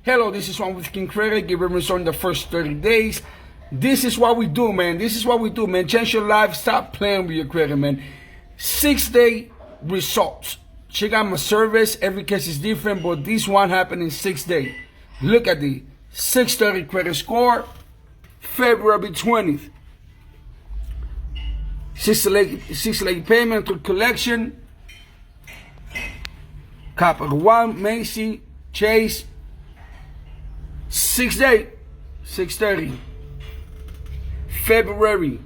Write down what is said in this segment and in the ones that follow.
Hello, this is Juan with King Credit. Give them return the first 30 days. This is what we do, man. This is what we do, man. Change your life. Stop playing with your credit, man. 6-day results. Check out my service. Every case is different, but this one happened in 6 days. Look at the 630 credit score, February 20th. 6 late payment to collection. Capital One, Macy, Chase. 6 day, 630. February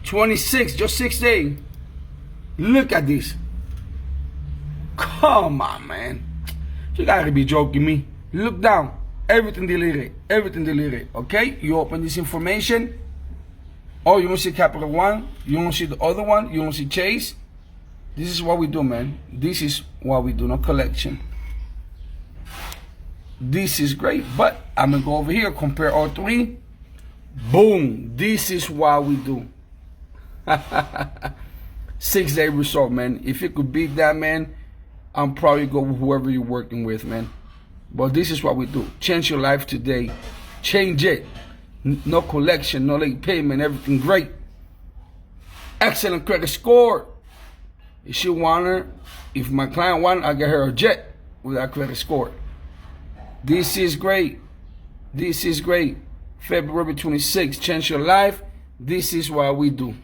26th, just 6 days. Look at this. Come on, man. You gotta be joking me. Look down. Everything deleted. Everything deleted. Okay? You open this information. Oh, you don't see Capital One. You don't see the other one. You don't see Chase. This is what we do, man. This is what we do, no collection. This is great, but I'm gonna go over here, compare all three. Boom, this is what we do. 6 day result, man. If you could beat that, man, I'm probably go with whoever you're working with, man. But this is what we do. Change your life today. Change it. No collection, no late payment, everything great. Excellent credit score. If she want her, if my client want, I get her a jet with that credit score. This is great. This is great. February 26th, change your life. This is what we do.